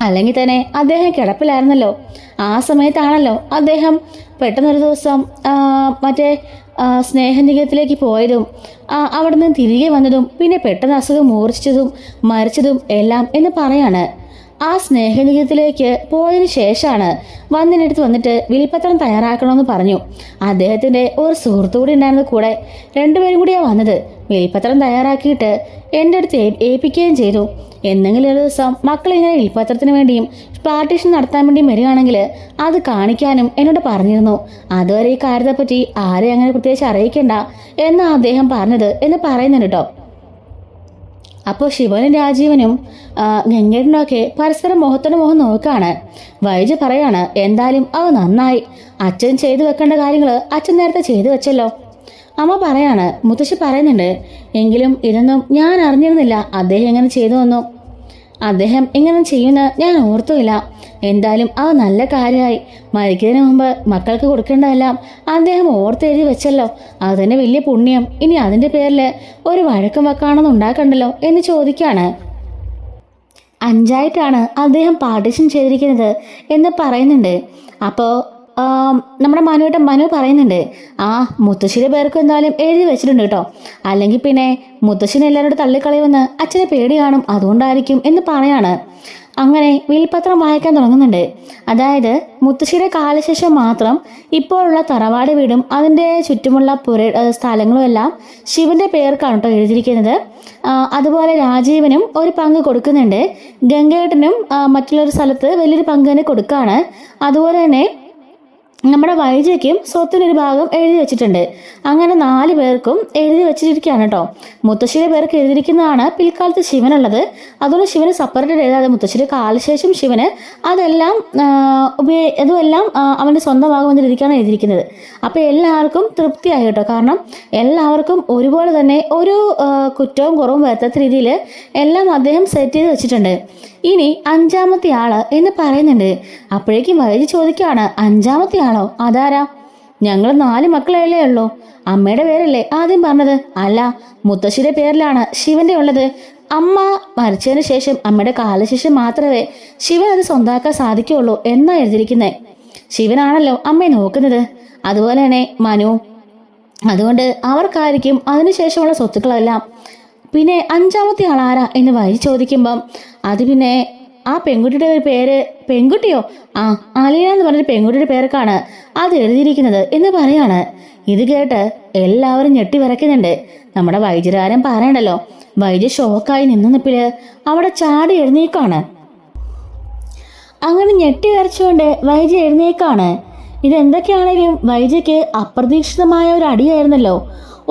അല്ലെങ്കിൽ തന്നെ അദ്ദേഹം കിടപ്പിലായിരുന്നല്ലോ. ആ സമയത്താണല്ലോ അദ്ദേഹം പെട്ടെന്നൊരു ദിവസം മറ്റേ സ്നേഹനികേതത്തിലേക്ക് പോയതും അവിടെ നിന്ന് തിരികെ വന്നതും പിന്നെ പെട്ടെന്ന് അസുഖം മൂർച്ഛിച്ചതും മരിച്ചതും എല്ലാം എന്ന് പറയാണ്. ആ സ്നേഹനികേതത്തിലേക്ക് പോയതിനു ശേഷമാണ് വന്നിനടുത്ത് വന്നിട്ട് വിൽപത്രം തയ്യാറാക്കണമെന്ന് പറഞ്ഞു. അദ്ദേഹത്തിന്റെ ഒരു സുഹൃത്തു കൂടി ഉണ്ടായിരുന്നത് കൂടെ. 2 പേരും കൂടിയാണ് വന്നത്. വിൽപത്രം തയ്യാറാക്കിയിട്ട് എൻ്റെ അടുത്ത് ഏൽപ്പിക്കുകയും ചെയ്തു. എന്തെങ്കിലും ഒരു ദിവസം മക്കളിങ്ങനെ വിൽപത്രത്തിന് വേണ്ടിയും പാർട്ടീഷൻ നടത്താൻ വേണ്ടിയും വരികയാണെങ്കിൽ അത് കാണിക്കാനും എന്നോട് പറഞ്ഞിരുന്നു. അതുവരെ ഈ കാര്യത്തെപ്പറ്റി ആരെയും അങ്ങനെ പ്രത്യേകിച്ച് അറിയിക്കണ്ട എന്നാ അദ്ദേഹം പറഞ്ഞത് എന്ന് പറയുന്നുണ്ട് കേട്ടോ. അപ്പോൾ ശിവനും രാജീവനും ഗംഗേട്ടനൊക്കെ പരസ്പരം മുഖത്തോട് മുഖം നോക്കാണ്. വൈജ പറയാണ്, എന്തായാലും അത് നന്നായി. അച്ഛൻ ചെയ്തു വെക്കേണ്ട കാര്യങ്ങൾ അച്ഛൻ നേരത്തെ ചെയ്തു വെച്ചല്ലോ. അമ്മ പറയാണ്, മുത്തശ്ശി പറയുന്നുണ്ട്, എങ്കിലും ഇതൊന്നും ഞാൻ അറിഞ്ഞിരുന്നില്ല അദ്ദേഹം എങ്ങനെ ചെയ്തു വന്നു. അദ്ദേഹം ഇങ്ങനെ ചെയ്യുന്ന ഞാൻ ഓർത്തുമില്ല. എന്തായാലും അത് നല്ല കാര്യമായി. മരിക്കുന്നതിന് മുമ്പ് മക്കൾക്ക് കൊടുക്കേണ്ടതെല്ലാം അദ്ദേഹം ഓർത്തെഴുതി വെച്ചല്ലോ. അത് തന്നെ വലിയ പുണ്യം. ഇനി അതിൻ്റെ പേരിൽ ഒരു വഴക്കം വെക്കാണെന്ന് ഉണ്ടാക്കണ്ടല്ലോ എന്ന് ചോദിക്കാണ്. 5ആയിട്ടാണ് അദ്ദേഹം പാർട്ടീഷൻ ചെയ്തിരിക്കുന്നത് എന്ന് പറയുന്നുണ്ട്. അപ്പോൾ നമ്മുടെ മനു പറയുന്നുണ്ട്, മുത്തശ്ശിയുടെ പേർക്ക് എന്തായാലും എഴുതി വെച്ചിട്ടുണ്ട് കേട്ടോ. അല്ലെങ്കിൽ പിന്നെ മുത്തശ്ശിനെ എല്ലാവരോടും തള്ളിക്കളയുമെന്ന് അച്ഛനെ പേടി കാണും, അതുകൊണ്ടായിരിക്കും എന്ന് പറയാണ്. അങ്ങനെ വിൽപത്രം വായിക്കാൻ തുടങ്ങുന്നുണ്ട്. അതായത് മുത്തശ്ശിയുടെ കാലശേഷം മാത്രം ഇപ്പോഴുള്ള തറവാട് വീടും അതിൻ്റെ ചുറ്റുമുള്ള സ്ഥലങ്ങളും എല്ലാം ശിവന്റെ പേർക്കാണ് കേട്ടോ എഴുതിയിരിക്കുന്നത്. അതുപോലെ രാജീവനും ഒരു പങ്ക് കൊടുക്കുന്നുണ്ട്. ഗംഗേട്ടനും മറ്റുള്ളൊരു സ്ഥലത്ത് വലിയൊരു പങ്ക് തന്നെ കൊടുക്കുകയാണ്. അതുപോലെ തന്നെ നമ്മുടെ വൈജയ്ക്കും സ്വത്തിനൊരു ഭാഗം എഴുതി വെച്ചിട്ടുണ്ട്. അങ്ങനെ 4 പേർക്കും എഴുതി വെച്ചിരിക്കുകയാണ് കേട്ടോ. മുത്തശ്ശിയുടെ പേർക്ക് എഴുതിയിരിക്കുന്നതാണ് പിൽക്കാലത്ത് ശിവനുള്ളത്. അതുകൊണ്ട് ശിവന് സെപ്പറേറ്റ് എഴുതാതെ മുത്തശ്ശിയുടെ കാലശേഷം ശിവന് അതെല്ലാം ഇതുമെല്ലാം അവൻ്റെ സ്വന്തമാകുമെന്ന രീതിക്കാണ് എഴുതിയിരിക്കുന്നത്. അപ്പോൾ എല്ലാവർക്കും തൃപ്തിയായി കേട്ടോ. കാരണം എല്ലാവർക്കും ഒരുപോലെ തന്നെ ഒരു കുറ്റവും കുറവും വരുത്താത്ത രീതിയിൽ എല്ലാം അദ്ദേഹം സെറ്റ് ചെയ്ത് വെച്ചിട്ടുണ്ട്. ഇനി 5ാമത്തെ ആള് എന്ന് പറയുന്നുണ്ട്. അപ്പോഴേക്കും വൈജി ചോദിക്കുകയാണ്, 5ാമത്തെ ആളോ? അതാരാ? ഞങ്ങൾ 4 മക്കളല്ലേ ഉള്ളൂ. അമ്മയുടെ പേരല്ലേ ആദ്യം പറഞ്ഞത്? അല്ല, മുത്തശ്ശിയുടെ പേരിലാണ് ശിവന്റെ ഉള്ളത്. അമ്മ മരിച്ചതിന് ശേഷം അമ്മയുടെ കാലശേഷം മാത്രമേ ശിവൻ അത് സ്വന്തമാക്കാൻ സാധിക്കുകയുള്ളൂ എന്നാ എഴുതിയിരിക്കുന്നത്. ശിവനാണല്ലോ അമ്മയെ നോക്കുന്നത്, അതുപോലെ തന്നെ മനു. അതുകൊണ്ട് അവർക്കായിരിക്കും അതിനുശേഷമുള്ള സ്വത്തുക്കളെല്ലാം. പിന്നെ 5ാമത്തെ ആളാരാ എന്ന് വൈജി ചോദിക്കുമ്പം അത് പിന്നെ ആ പെൺകുട്ടിയുടെ ഒരു പേര്, പെൺകുട്ടിയോ? അലീന എന്ന് പറഞ്ഞൊരു പെൺകുട്ടിയുടെ പേർക്കാണ് അത് എഴുതിയിരിക്കുന്നത് എന്ന് പറയാണ്. ഇത് കേട്ട് എല്ലാവരും ഞെട്ടി വിറയ്ക്കുന്നുണ്ട്. നമ്മുടെ വൈദ്യരാരൻ പറയണ്ടല്ലോ. വൈദ്യ ഷോക്കായി നിന്നിപ്പില് അവിടെ ചാടി എഴുന്നേക്കാണ്. അങ്ങനെ ഞെട്ടി വിറച്ചുകൊണ്ട് വൈദ്യ എഴുന്നേക്കാണ്. ഇതെന്തൊക്കെയാണെങ്കിലും വൈദ്യക്ക് അപ്രതീക്ഷിതമായ ഒരു അടിയായിരുന്നല്ലോ.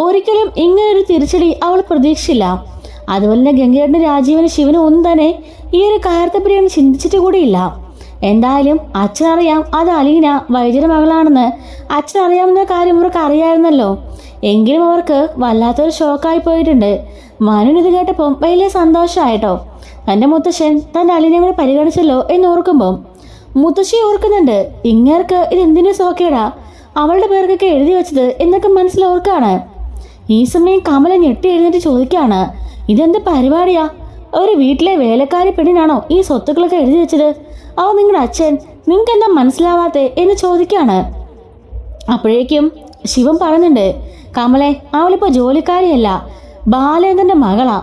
ഒരിക്കലും ഇങ്ങനൊരു തിരിച്ചടി അവൾ പ്രതീക്ഷിച്ചില്ല. അതുപോലെ തന്നെ ഗംഗേട്ടന് രാജീവന് ശിവനും ഒന്നും തന്നെ ഈ ഒരു കാര്യത്തെപ്പറ്റിയും ചിന്തിച്ചിട്ട് കൂടിയില്ല. എന്തായാലും അച്ഛനറിയാം അത് അലീന വൈദ്യരുടെ മകളാണെന്ന്. അച്ഛനറിയാവുന്ന കാര്യം അവർക്ക് അറിയാമായിരുന്നല്ലോ. എങ്കിലും അവർക്ക് വല്ലാത്തൊരു ഷോക്കായി പോയിട്ടുണ്ട്. മനുവിന് ഇത് കേട്ടപ്പം വലിയ സന്തോഷമായിട്ടോ. തൻ്റെ മുത്തശ്ശൻ തൻ്റെ അലീനയെ കൂടി പരിഗണിച്ചല്ലോ എന്ന് ഓർക്കുമ്പം മുത്തശ്ശി ഓർക്കുന്നുണ്ട്. ഇങ്ങേർക്ക് ഇതെന്തിനു സോക്കേടാ അവളുടെ പേർക്കൊക്കെ എഴുതി വെച്ചത് എന്നൊക്കെ മനസ്സിലോർക്കാണ്. ഈ സമയം കമല ഞെട്ടി എഴുന്നേറ്റ് ചോദിക്കാണ്, ഇതെന്ത് പരിപാടിയാ? ഒരു വീട്ടിലെ വേലക്കാരി പെണ്ണിനാണോ ഈ സ്വത്തുക്കളൊക്കെ എഴുതി വെച്ചത്? അവ നിങ്ങളുടെ അച്ഛൻ നിങ്ങൾക്ക് എന്താ മനസ്സിലാവാത്തെ എന്ന് ചോദിക്കാണ്. അപ്പോഴേക്കും ശിവൻ പറയുന്നുണ്ട്, കമലെ അവളിപ്പോൾ ജോലിക്കാരിയല്ല, ബാലേന്ദ്രന്റെ മകളാ.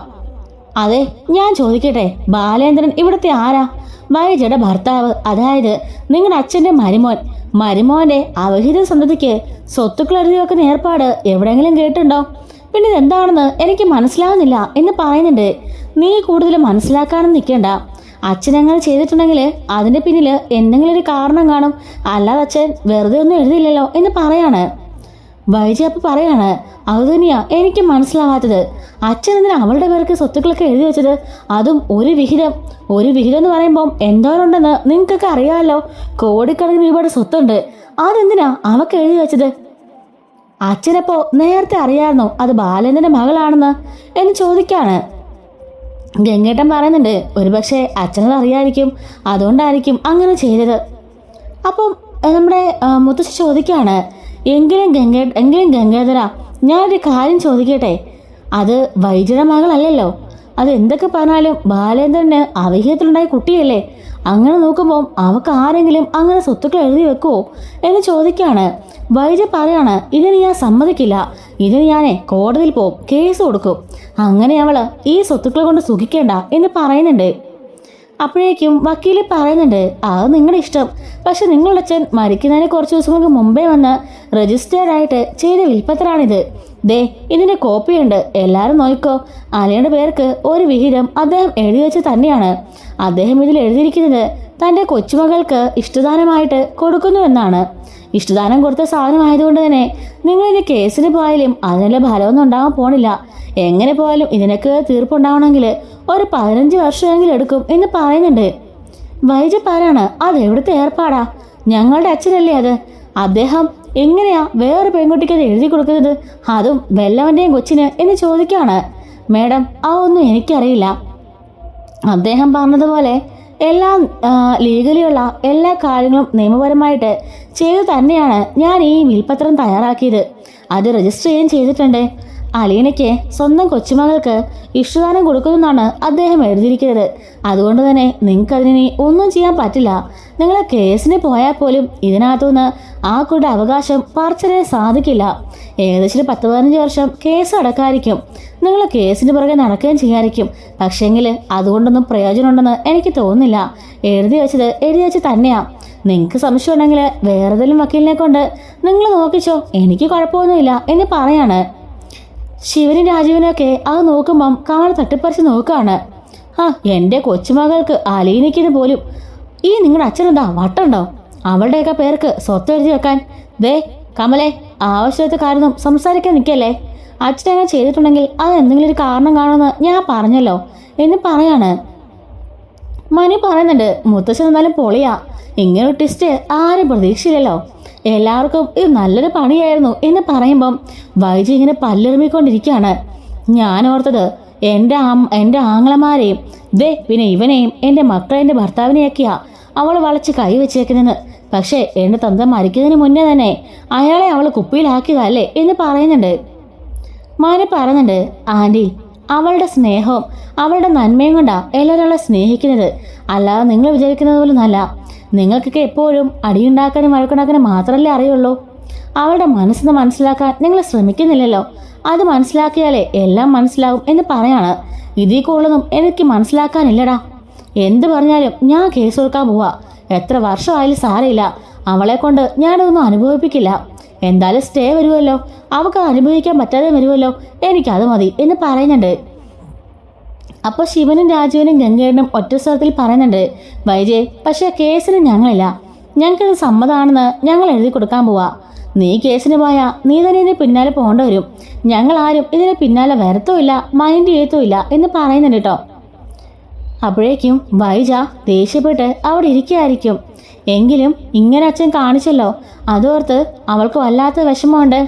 അതെ, ഞാൻ ചോദിക്കട്ടെ, ബാലേന്ദ്രൻ ഇവിടുത്തെ ആരാ? വൈജയുടെ ഭർത്താവ്, അതായത് നിങ്ങളുടെ അച്ഛൻ്റെ മരുമോന്റെ അവിഹിത സന്തതിക്ക് സ്വത്തുക്കൾ എഴുതി വെക്കുന്ന ഏർപ്പാട് എവിടെയെങ്കിലും കേട്ടുണ്ടോ? പിന്നെ ഇതെന്താണെന്ന് എനിക്ക് മനസ്സിലാവുന്നില്ല എന്ന് പറയുന്നുണ്ട്. നീ കൂടുതൽ മനസ്സിലാക്കാനും നിൽക്കണ്ട. അച്ഛൻ അങ്ങനെ ചെയ്തിട്ടുണ്ടെങ്കിൽ അതിൻ്റെ പിന്നിൽ എന്തെങ്കിലും ഒരു കാരണം കാണും. അല്ലാതെ അച്ഛൻ വെറുതെ ഒന്നും എഴുതിയില്ലല്ലോ എന്ന് പറയാണ്. വൈജി അപ്പം പറയാണ്, അത് തന്നെയാ എനിക്ക് മനസ്സിലാവാത്തത്. അച്ഛൻ എന്തിനാ അവളുടെ പേർക്ക് സ്വത്തുക്കളൊക്കെ എഴുതി വെച്ചത്? അതും ഒരു വിഹിതം എന്ന് പറയുമ്പം എന്തോരുണ്ടെന്ന് നിങ്ങൾക്കൊക്കെ അറിയാമല്ലോ. കോടിക്കണക്കിന് രൂപയുടെ സ്വത്തുണ്ട്. അതെന്തിനാ അവൾക്ക് എഴുതി വെച്ചത്? അച്ഛനപ്പോ നേരത്തെ അറിയാമായിരുന്നോ അത് ബാലേന്ദ്രന്റെ മകളാണെന്ന് എന്ന് ചോദിക്കാണ്. ഗംഗേട്ടൻ പറയുന്നുണ്ട്, ഒരുപക്ഷെ അച്ഛനത് അറിയായിരിക്കും, അതുകൊണ്ടായിരിക്കും അങ്ങനെ ചെയ്തത്. അപ്പം നമ്മുടെ മുത്തശ്ശി ചോദിക്കാണ്, എങ്കിലും ഗംഗേധര, ഞാനൊരു കാര്യം ചോദിക്കട്ടെ. അത് വൈദ്യയുടെ മകളല്ലല്ലോ. അത് എന്തൊക്കെ പറഞ്ഞാലും ബാലേന്ദ്രന് അവിഹിതത്തിലുണ്ടായ കുട്ടിയല്ലേ. അങ്ങനെ നോക്കുമ്പോൾ അവൾക്ക് ആരെങ്കിലും അങ്ങനെ സ്വത്തുക്കൾ എഴുതി വെക്കുവോ എന്ന് ചോദിക്കാണ്. വൈദ്യ പറയാണ്, ഇതിന് ഞാൻ സമ്മതിക്കില്ല. ഇതിന് ഞാൻ കോടതിയിൽ പോവും, കേസ് കൊടുക്കും. അങ്ങനെ അവള് ഈ സ്വത്തുക്കൾ കൊണ്ട് സുഖിക്കേണ്ട എന്ന് പറയുന്നുണ്ട്. അപ്പോഴേക്കും വക്കീൽ പറയുന്നുണ്ട്, അത് നിങ്ങളുടെ ഇഷ്ടം. പക്ഷെ നിങ്ങളുടെ അച്ഛൻ മരിക്കുന്നതിന് കുറച്ച് ദിവസങ്ങൾക്ക് മുമ്പേ വന്ന് രജിസ്റ്റേർഡായിട്ട് ചെയ്ത വിൽപ്പത്രാണിത്. ദേ, ഇതിൻ്റെ കോപ്പിയുണ്ട്, എല്ലാവരും നോക്കിക്കോ. അലയുടെ പേർക്ക് ഒരു വിഹിതം അദ്ദേഹം എഴുതി വെച്ച് തന്നെയാണ്. അദ്ദേഹം ഇതിൽ എഴുതിയിരിക്കുന്നത് തൻ്റെ കൊച്ചുമകൾക്ക് ഇഷ്ടദാനമായിട്ട് കൊടുക്കുന്നുവെന്നാണ്. ഇഷ്ടദാനം കൊടുത്ത സാധനമായതുകൊണ്ട് തന്നെ നിങ്ങളിത് കേസിന് പോയാലും അതിനുള്ള ഫലമൊന്നും ഉണ്ടാകാൻ പോണില്ല. എങ്ങനെ പോയാലും ഇതിനൊക്കെ തീർപ്പുണ്ടാവണമെങ്കിൽ ഒരു 15 വർഷമെങ്കിലും എടുക്കും എന്ന് പറയുന്നുണ്ട്. വൈദ്യ പറയാണ്, അത് എവിടുത്തെ ഏർപ്പാടാ? ഞങ്ങളുടെ അച്ഛനല്ലേ അത്. അദ്ദേഹം എങ്ങനെയാ വേറെ പെൺകുട്ടിക്ക് അത് എഴുതി കൊടുക്കുന്നത്, അതും വെല്ലവൻ്റെയും കൊച്ചിന് എന്ന് ചോദിക്കാണ്. മേഡം, അതൊന്നും എനിക്കറിയില്ല. അദ്ദേഹം പറഞ്ഞതുപോലെ എല്ലാം ലീഗലിയുള്ള എല്ലാ കാര്യങ്ങളും നിയമപരമായിട്ട് ചെയ്തു തന്നെയാണ് ഞാൻ ഈ വിൽപ്പത്രം തയ്യാറാക്കിയത്. അത് രജിസ്റ്റർ ചെയ്യുകയും ചെയ്തിട്ടുണ്ട്. അലീനയ്ക്ക് സ്വന്തം കൊച്ചുമകൾക്ക് ഇഷ്ടദാനം കൊടുക്കുമെന്നാണ് അദ്ദേഹം എഴുതിയിരിക്കുന്നത്. അതുകൊണ്ട് തന്നെ നിങ്ങൾക്കതിനെ ഒന്നും ചെയ്യാൻ പറ്റില്ല. നിങ്ങൾ കേസിന് പോയാൽ പോലും ഇതിനകത്തുനിന്ന് ആ കുട്ടിയുടെ അവകാശം പറിച്ചറിയാൻ സാധിക്കില്ല. ഏകദേശം 10-15 വർഷം കേസ് അടക്കായിരിക്കും. നിങ്ങൾ കേസിന് പുറകെ നടക്കുകയും ചെയ്യായിരിക്കും. പക്ഷേങ്കിൽ അതുകൊണ്ടൊന്നും പ്രയോജനമുണ്ടെന്ന് എനിക്ക് തോന്നുന്നില്ല. എഴുതി വെച്ച് തന്നെയാ. നിങ്ങൾക്ക് സംശയം ഉണ്ടെങ്കിൽ വേറെ ഏതെങ്കിലും വക്കീലിനെ കൊണ്ട് നിങ്ങൾ നോക്കിച്ചോ, എനിക്ക് കുഴപ്പമൊന്നുമില്ല എന്ന് പറയാണ്. ശിവനും രാജീവനൊക്കെ അത് നോക്കുമ്പം കമൽ തട്ടിപ്പറിച്ച് നോക്കുകയാണ്. എൻ്റെ കൊച്ചുമകൾക്ക് അലീനിക്കുന്നു പോലും ഈ നിങ്ങളുടെ അച്ഛനെന്താ വട്ടുണ്ടോ? അവളുടെയൊക്കെ പേർക്ക് സ്വത്ത് എഴുതി വെക്കാൻ. ദേ കമലെ, ആവശ്യത്തെ കാര്യം സംസാരിക്കാൻ നിൽക്കല്ലേ. അച്ഛനങ്ങനെ ചെയ്തിട്ടുണ്ടെങ്കിൽ അത് എന്തെങ്കിലും ഒരു കാരണം കാണുമെന്ന് ഞാൻ പറഞ്ഞല്ലോ എന്ന് പറയാണ്. മനു പറയുന്നുണ്ട്, മുത്തശ്ശൻ എന്നാലും പൊളിയാ. ഇങ്ങനൊരു ട്വിസ്റ്റ് ആരും പ്രതീക്ഷിച്ചില്ലല്ലോ. എല്ലാവർക്കും ഇത് നല്ലൊരു പണിയായിരുന്നു എന്ന് പറയുമ്പം വൈജി ഇങ്ങനെ പല്ലെറുമിക്കൊണ്ടിരിക്കുകയാണ്. ഞാൻ ഓർത്തത് എൻ്റെ ആങ്ങളമാരെയും പിന്നെ ഇവനെയും എൻ്റെ മക്കളെ എൻ്റെ ഭർത്താവിനെയൊക്കെയാ അവൾ വളച്ച് കൈ വെച്ചേക്കുന്നതെന്ന്. പക്ഷേ എൻ്റെ തന്ത മരിക്കുന്നതിന് മുന്നേ തന്നെ അയാളെ അവൾ കുപ്പിയിലാക്കിയതല്ലേ എന്ന് പറയുന്നുണ്ട്. മാനെ പറയുന്നുണ്ട്, ആൻറ്റി, അവളുടെ സ്നേഹവും അവളുടെ നന്മയും കൊണ്ടാ എല്ലാവരും അവളെ സ്നേഹിക്കുന്നത്. അല്ലാതെ നിങ്ങൾ വിചാരിക്കുന്നത് പോലും നല്ല. നിങ്ങൾക്കൊക്കെ എപ്പോഴും അടിയുണ്ടാക്കാനും വഴക്കുണ്ടാക്കാനും മാത്രമല്ലേ അറിയുള്ളൂ. അവളുടെ മനസ്സിന് മനസ്സിലാക്കാൻ നിങ്ങൾ ശ്രമിക്കുന്നില്ലല്ലോ. അത് മനസ്സിലാക്കിയാലേ എല്ലാം മനസ്സിലാകും എന്ന് പറയാണ്. ഇതിൽ കൂടുതലൊന്നും എനിക്ക് മനസ്സിലാക്കാനില്ലടാ. എന്ത് പറഞ്ഞാലും ഞാൻ കേസ് കൊടുക്കാൻ പോവാ. എത്ര വർഷമായാലും സാരമില്ല. അവളെ കൊണ്ട് ഞാനതൊന്നും അനുഭവിപ്പിക്കില്ല. എന്തായാലും സ്റ്റേ വരുമല്ലോ, അവൾക്ക് അനുഭവിക്കാൻ പറ്റാതെ വരുമല്ലോ, എനിക്കത് മതി എന്ന് പറയുന്നുണ്ട്. അപ്പോൾ ശിവനും രാജീവനും ഗംഗേട്ടനും ഒറ്റ സ്വരത്തിൽ പറയുന്നുണ്ട്, വൈജയ്, പക്ഷേ കേസിന് ഞങ്ങളില്ല. ഞങ്ങൾക്കത് സമ്മതമാണെന്ന് ഞങ്ങൾ എഴുതി കൊടുക്കാൻ പോവാ. നീ കേസിന് പോയാൽ നീ തന്നെ ഇതിന് പിന്നാലെ പോകേണ്ടി വരും. ഞങ്ങൾ ആരും ഇതിന് പിന്നാലെ വരത്തുമില്ല, മൈൻഡ് ചെയ്യത്തുമില്ല എന്ന് പറയുന്നുണ്ട് കേട്ടോ. അപ്പോഴേക്കും വൈജ ദേഷ്യപ്പെട്ട് അവിടെ ഇരിക്കുകയായിരിക്കും. എങ്കിലും ഇങ്ങനെ അച്ഛൻ കാണിച്ചല്ലോ, അതോർത്ത് അവൾക്ക് വല്ലാത്ത വിഷമമുണ്ട്.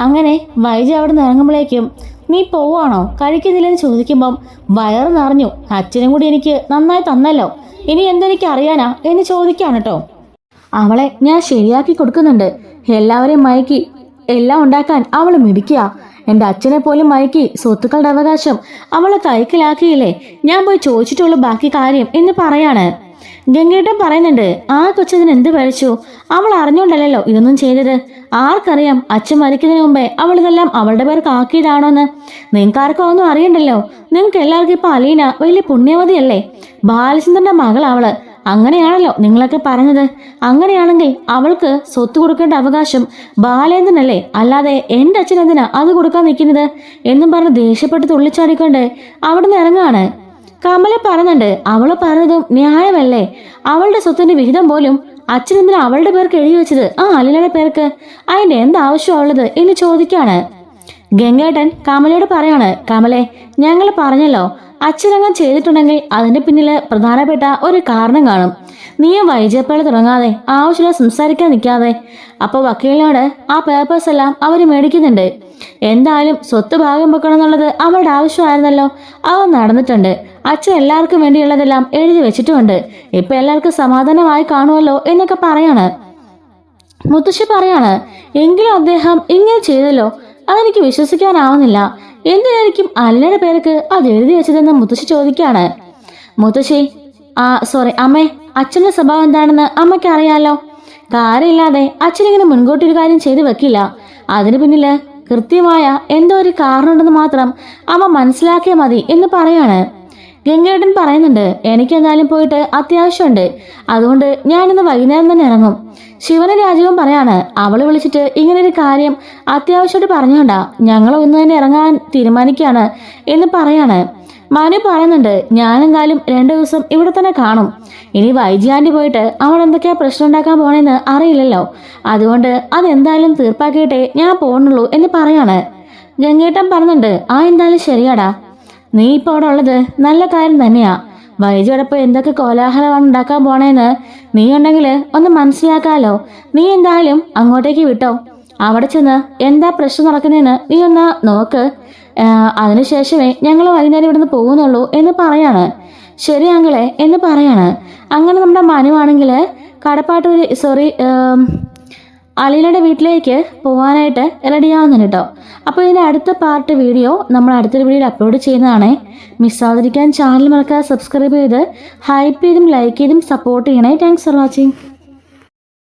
അങ്ങനെ വൈജ അവിടെ നിന്ന് ഇറങ്ങുമ്പോഴേക്കും നീ പോവാണോ, കഴിക്കുന്നില്ലെന്ന് ചോദിക്കുമ്പം വയറ് നിറഞ്ഞു, അച്ഛനും കൂടി എനിക്ക് നന്നായി തന്നല്ലോ, ഇനി എന്തെനിക്ക് അറിയാനാ എന്ന് ചോദിക്കാണ് കേട്ടോ. അവളെ ഞാൻ ശരിയാക്കി കൊടുക്കുന്നുണ്ട്. എല്ലാവരെയും മയക്കി എല്ലാം ഉണ്ടാക്കാൻ അവൾ മിടിക്കുക. എൻ്റെ അച്ഛനെ പോലും മയക്കി സ്വത്തുക്കളുടെ അവകാശം അവളെ കൈക്കലാക്കിയില്ലേ, ഞാൻ പോയി ചോദിച്ചിട്ടുള്ളൂ ബാക്കി കാര്യം എന്ന് പറയാണ്. ഗംഗേട്ടൻ പറയുന്നുണ്ട്, ആ കൊച്ചതിന് എന്ത് പഴിച്ചു? അവൾ അറിഞ്ഞോണ്ടല്ലോ ഇതൊന്നും ചെയ്തത്. ആർക്കറിയാം അച്ഛൻ മരിക്കുന്നതിന് മുമ്പേ അവൾ ഇതെല്ലാം അവളുടെ പേർക്ക് ആക്കിയതാണോന്ന്. നിങ്ങൾക്കാർക്കും ഒന്നും അറിയണ്ടല്ലോ. നിങ്ങൾക്ക് എല്ലാവർക്കും ഇപ്പൊ അലീന വലിയ പുണ്യവതിയല്ലേ, ബാലചന്ദ്രന്റെ മകൾ അവള്. അങ്ങനെയാണല്ലോ നിങ്ങളൊക്കെ പറഞ്ഞത്. അങ്ങനെയാണെങ്കിൽ അവൾക്ക് സ്വത്ത് കൊടുക്കേണ്ട അവകാശം ബാലേന്ദ്രനല്ലേ, അല്ലാതെ എൻ്റെ അച്ഛൻ എന്തിനാ അത് കൊടുക്കാൻ നിൽക്കുന്നത് എന്നും പറഞ്ഞ് ദേഷ്യപ്പെട്ട് തുള്ളിച്ചാടിക്കൊണ്ട് അവിടുന്ന് ഇറങ്ങാണ്. കമല പറയുന്നുണ്ട്, അവള് പറഞ്ഞതും ന്യായമല്ലേ. അവളുടെ സ്വത്തിന്റെ വിഹിതം പോലും അച്ഛൻ എന്തിനാ അവളുടെ പേർക്ക് എഴുതി വെച്ചത്, ആ അലീനയുടെ പേർക്ക്? അതിന്റെ എന്താവശ്യമുള്ളത് എന്ന് ചോദിക്കാണ്. ഗംഗേട്ടൻ കമലയോട് പറയാണ്, കമലെ ഞങ്ങൾ പറഞ്ഞല്ലോ, അച്ഛനങ്ങൻ ചെയ്തിട്ടുണ്ടെങ്കിൽ അതിന്റെ പിന്നില് പ്രധാനപ്പെട്ട ഒരു കാരണം കാണും. നീയും വൈജപ്പേള് തുടങ്ങാതെ ആവശ്യമില്ല സംസാരിക്കാൻ നിൽക്കാതെ. അപ്പൊ വക്കീലിനോട് ആ പേപ്പേഴ്സ് എല്ലാം അവര് മേടിക്കുന്നുണ്ട്. എന്തായാലും സ്വത്ത് ഭാഗം വെക്കണം എന്നുള്ളത് അവളുടെ ആവശ്യമായിരുന്നല്ലോ, അവ നടന്നിട്ടുണ്ട്. അച്ഛൻ എല്ലാവർക്കും വേണ്ടിയുള്ളതെല്ലാം എഴുതി വെച്ചിട്ടുമുണ്ട്. ഇപ്പൊ എല്ലാവർക്കും സമാധാനമായി കാണുമല്ലോ എന്നൊക്കെ പറയാണ്. മുത്തശ്ശി പറയാണ്, എങ്കിലും അദ്ദേഹം ഇങ്ങനെ ചെയ്തല്ലോ, അതെനിക്ക് വിശ്വസിക്കാനാവുന്നില്ല. എന്തിനായിരിക്കും അലീനയുടെ പേർക്ക് അത് എഴുതി വെച്ചതെന്ന് മുത്തശ്ശി ചോദിക്കാണ്. മുത്തശ്ശി സോറി അമ്മേ, അച്ഛന്റെ സ്വഭാവം എന്താണെന്ന് അമ്മയ്ക്ക് അറിയാലോ. കാര്യമില്ലാതെ അച്ഛനിങ്ങനെ മുൻകൂട്ടി ഒരു കാര്യം ചെയ്തു വെക്കില്ല. അതിന് പിന്നില് കൃത്യമായ എന്തോ ഒരു കാരണമുണ്ടെന്ന് മാത്രം അമ്മ മനസ്സിലാക്കിയാൽ മതി എന്ന് പറയാണ്. ഗംഗേട്ടൻ പറയുന്നുണ്ട്, എനിക്ക് എന്തായാലും പോയിട്ട് അത്യാവശ്യമുണ്ട്, അതുകൊണ്ട് ഞാനിന്ന് വൈകുന്നേരം തന്നെ ഇറങ്ങും. ശിവനും രാജീവും പറയാണ്, അവള് വിളിച്ചിട്ട് ഇങ്ങനൊരു കാര്യം അത്യാവശ്യമായിട്ട് പറഞ്ഞോണ്ടാ ഞങ്ങൾ ഒന്ന് തന്നെ ഇറങ്ങാൻ തീരുമാനിക്കുകയാണ് എന്ന് പറയാണ്. മനു പറയുന്നുണ്ട്, ഞാനെന്തായാലും 2 ദിവസം ഇവിടെ തന്നെ കാണും. ഇനി വൈജയാൻറ്റി പോയിട്ട് അവൾ എന്തൊക്കെയാ പ്രശ്നം ഉണ്ടാക്കാൻ പോണെന്ന് അറിയില്ലല്ലോ, അതുകൊണ്ട് അതെന്തായാലും തീർപ്പാക്കിയിട്ടേ ഞാൻ പോകണുള്ളൂ എന്ന് പറയാണ്. ഗംഗേട്ടൻ പറയുന്നുണ്ട്, എന്തായാലും ശരിയാടാ, നീ ഇപ്പോൾ അവിടെ ഉള്ളത് നല്ല കാര്യം തന്നെയാ. വൈജയോടൊപ്പം എന്തൊക്കെ കോലാഹലമാണ് ഉണ്ടാക്കാൻ പോണേന്ന് നീ ഉണ്ടെങ്കിൽ ഒന്ന് മനസ്സിലാക്കാലോ. നീ എന്തായാലും അങ്ങോട്ടേക്ക് വിട്ടോ, അവിടെ ചെന്ന് എന്താ പ്രശ്നം നടക്കുന്നതെന്ന് നീ ഒന്ന് നോക്ക്. അതിനുശേഷമേ ഞങ്ങൾ വൈകുന്നേരം ഇവിടുന്ന് പോകുന്നുള്ളൂ എന്ന് പറയാണ്. ശരി അങ്കിളെ എന്ന് പറയാണ്. അങ്ങനെ നമ്മുടെ മനുവാണെങ്കിൽ കടപ്പാട്ടൂർ അലീനയുടെ വീട്ടിലേക്ക് പോകാനായിട്ട് റെഡിയാവുന്നുണ്ട് കേട്ടോ. അപ്പോൾ ഇതിൻ്റെ അടുത്ത പാർട്ട് വീഡിയോ നമ്മൾ അടുത്തൊരു വീഡിയോയിൽ അപ്ലോഡ് ചെയ്യുന്നതാണേ. മിസ്സാവാതിരിക്കാൻ ചാനൽ മറക്കാതെ സബ്സ്ക്രൈബ് ചെയ്ത് ഹൈപ്പ് ചെയ്തും ലൈക്ക് ചെയ്തും സപ്പോർട്ട് ചെയ്യണേ. Thanks for watching.